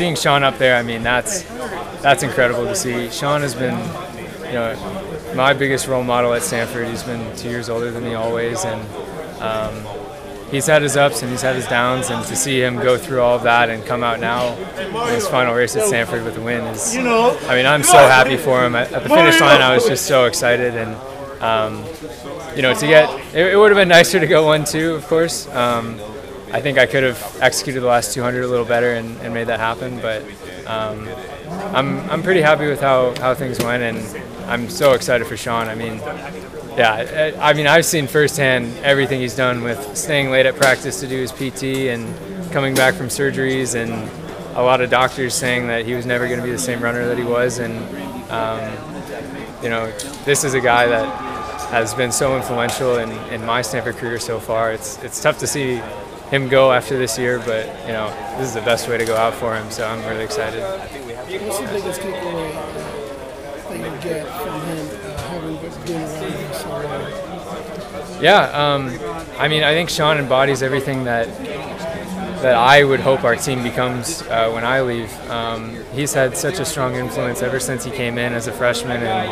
seeing Shaun up there, I mean, that's incredible to see. Shaun has been, you know, my biggest role model at Stanford. He's been 2 years older than me always, and he's had his ups and he's had his downs, and to see him go through all of that and come out now in his final race at Stanford with a win is, I mean, I'm so happy for him. At the finish line, I was just so excited, and you know, to get, it would have been nicer to go 1-2, of course. I think I could have executed the last 200 a little better and made that happen, but I'm pretty happy with how things went, and I'm so excited for Shaun. I mean, yeah, I mean, I've seen firsthand everything he's done with staying late at practice to do his PT and coming back from surgeries, and a lot of doctors saying that he was never going to be the same runner that he was, and you know, this is a guy that has been so influential in my Stanford career so far. It's tough to see him go after this year, but you know, this is the best way to go out for him, so I'm really excited. What's the biggest takeaway that you get from him having been around so long? Yeah, I mean, I think Shaun embodies everything that I would hope our team becomes when I leave. He's had such a strong influence ever since he came in as a freshman, and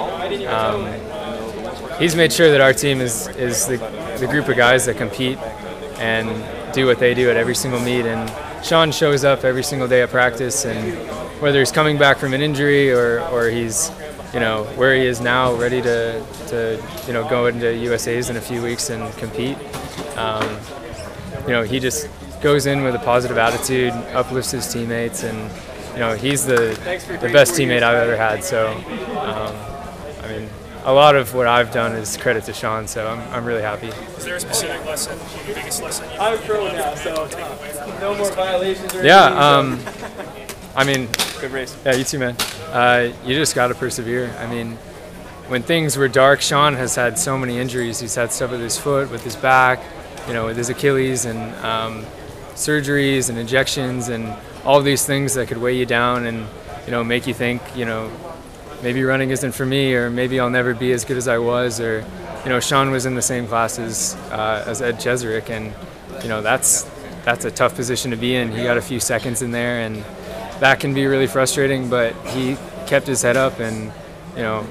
he's made sure that our team is the group of guys that compete and do what they do at every single meet. And Shaun shows up every single day at practice, and whether he's coming back from an injury or he's, you know, where he is now, ready to you know, go into USA's in a few weeks and compete, you know, he just goes in with a positive attitude, uplifts his teammates, and you know, he's the best teammate I've ever had. So I mean, a lot of what I've done is credit to Shaun, so I'm really happy. Is there a specific lesson, the biggest lesson you've I'm pro now, so no more violations or yeah, I mean, good race. Yeah, you too, man. You just got to persevere. I mean, when things were dark, Shaun has had so many injuries. He's had stuff with his foot, with his back, you know, with his Achilles, and surgeries and injections and all these things that could weigh you down and, you know, make you think, you know, maybe running isn't for me, or maybe I'll never be as good as I was, or, you know, Shaun was in the same class as Ed Cheserick, and, you know, that's a tough position to be in. He got a few seconds in there, and that can be really frustrating, but he kept his head up, and, you know,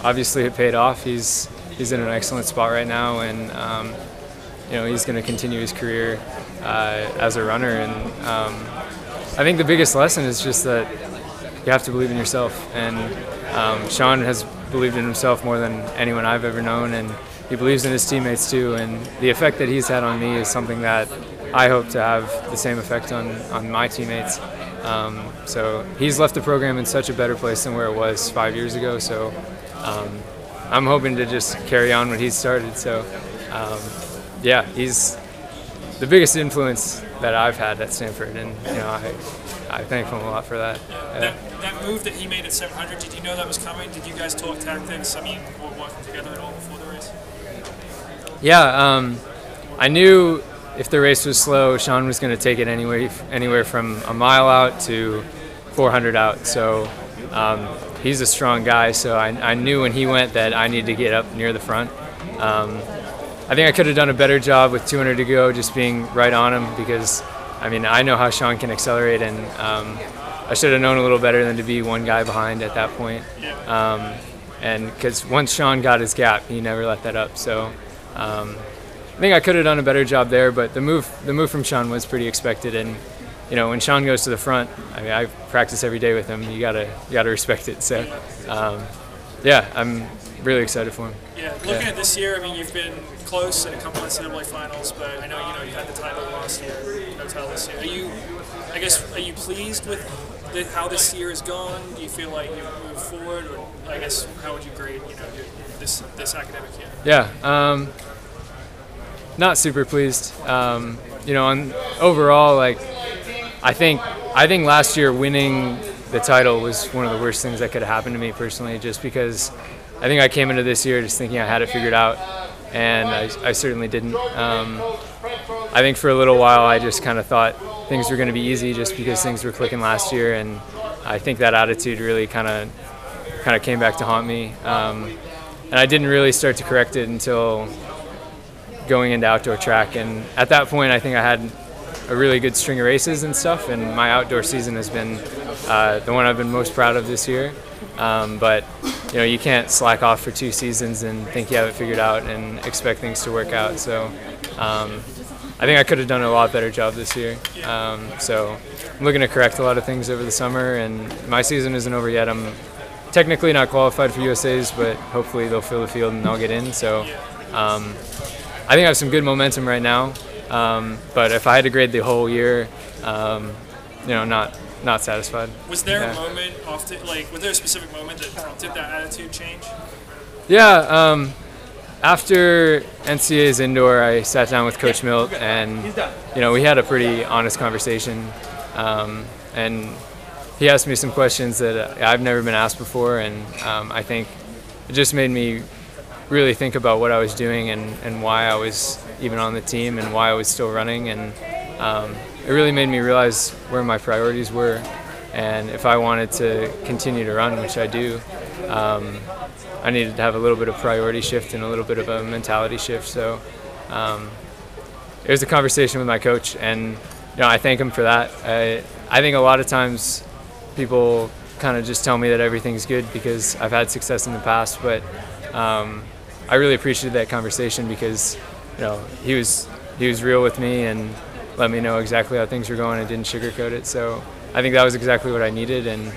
obviously it paid off. He's in an excellent spot right now, and you know, he's going to continue his career as a runner. And I think the biggest lesson is just that you have to believe in yourself, and Shaun has believed in himself more than anyone I've ever known, and he believes in his teammates too, and the effect that he's had on me is something that I hope to have the same effect on my teammates. So he's left the program in such a better place than where it was 5 years ago, so I'm hoping to just carry on what he's started. So yeah, he's the biggest influence that I've had at Stanford, and you know, I thank him a lot for that. Yeah. That move that he made at 700, did you know that was coming? Did you guys talk tactics? I mean, were working together at all before the race? Yeah, I knew if the race was slow, Shaun was going to take it anywhere from a mile out to 400 out. So he's a strong guy, so I knew when he went that I needed to get up near the front. I think I could have done a better job with 200 to go, just being right on him, because I mean, I know how Shaun can accelerate, and I should have known a little better than to be one guy behind at that point. And because once Shaun got his gap, he never let that up. So I think I could have done a better job there, but the move from Shaun was pretty expected. And you know, when Shaun goes to the front, I mean, I practice every day with him. You gotta respect it. So yeah, I'm really excited for him. Yeah, looking at this year, I mean, you've been close in a couple of NCAA finals, but I know, you know, you had the title last year, no title this year. Are you pleased with how this year has gone? Do you feel like you've moved forward, or I guess how would you grade, you know, this academic year? Yeah, not super pleased. You know, overall, like, I think last year winning the title was one of the worst things that could have happened to me personally, just because I think I came into this year just thinking I had it figured out, and I certainly didn't. I think for a little while I just kind of thought things were going to be easy just because things were clicking last year, and I think that attitude really kind of came back to haunt me. And I didn't really start to correct it until going into outdoor track, and at that point I think I had a really good string of races and stuff, and my outdoor season has been the one I've been most proud of this year. But you can't slack off for 2 seasons and think you have it figured out and expect things to work out. So I think I could have done a lot better job this year. So I'm looking to correct a lot of things over the summer, and my season isn't over yet. I'm technically not qualified for USA's, but hopefully they'll fill the field and I'll get in. So I think I have some good momentum right now. But if I had to grade the whole year, not satisfied. Was there a moment often, was there a specific moment that prompted that attitude change? Yeah, after NCAA's indoor, I sat down with Coach Milt, and we had a pretty honest conversation, and he asked me some questions that I've never been asked before, and I think it just made me really think about what I was doing and why I was even on the team and why I was still running, and it really made me realize where my priorities were, and if I wanted to continue to run, which I do, I needed to have a little bit of priority shift and a little bit of a mentality shift. So it was a conversation with my coach, and I thank him for that. I think a lot of times people kind of just tell me that everything's good because I've had success in the past, but I really appreciated that conversation because he was real with me and let me know exactly how things were going and didn't sugarcoat it. So I think that was exactly what I needed, and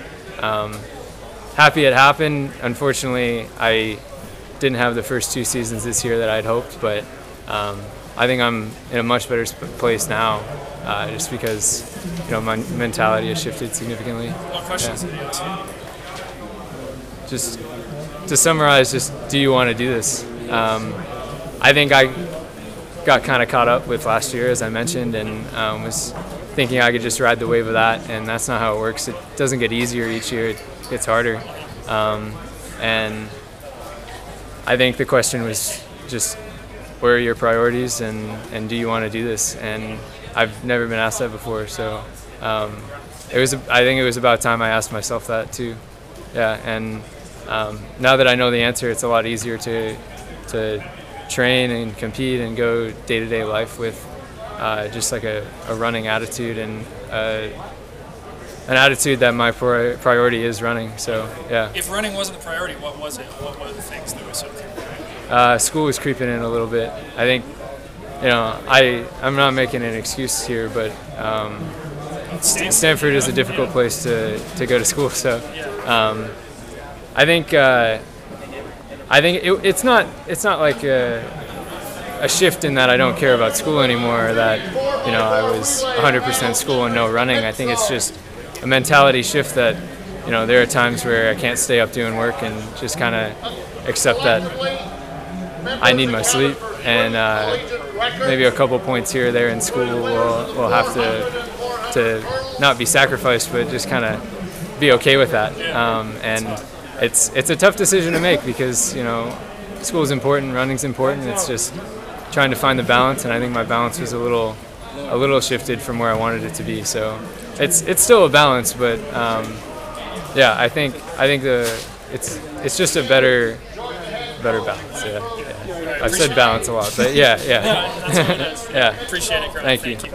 happy it happened. Unfortunately, I didn't have the first 2 seasons this year that I'd hoped, but I think I'm in a much better place now, just because my mentality has shifted significantly. What questions did you ask? Just to summarize, just do you want to do this? I think I got kind of caught up with last year, as I mentioned, and was thinking I could just ride the wave of that, and that's not how it works. It doesn't get easier each year, it gets harder. And I think the question was just, where are your priorities, and do you want to do this? And I've never been asked that before, so I think it was about time I asked myself that too. Yeah, and now that I know the answer, it's a lot easier to train and compete and go day-to-day life with just like a running attitude, and an attitude that my priority is running. So yeah. If running wasn't the priority, what was it? What were the things that were so creeping? School was creeping in a little bit. I think I'm not making an excuse here, but Stanford is a difficult place to go to school. So I think it's not like a shift in that I don't care about school anymore, that I was 100% school and no running. I think it's just a mentality shift that there are times where I can't stay up doing work and just kind of accept that I need my sleep, and maybe a couple points here or there in school will have to not be sacrificed, but just kind of be okay with that. And it's a tough decision to make because school is important, running's important. It's just trying to find the balance, and I think my balance was a little shifted from where I wanted it to be. So it's still a balance, but yeah, I think it's just a better balance. Yeah. I've said balance a lot, but yeah. That's what it is. Yeah. Appreciate it, Grant. Thank you.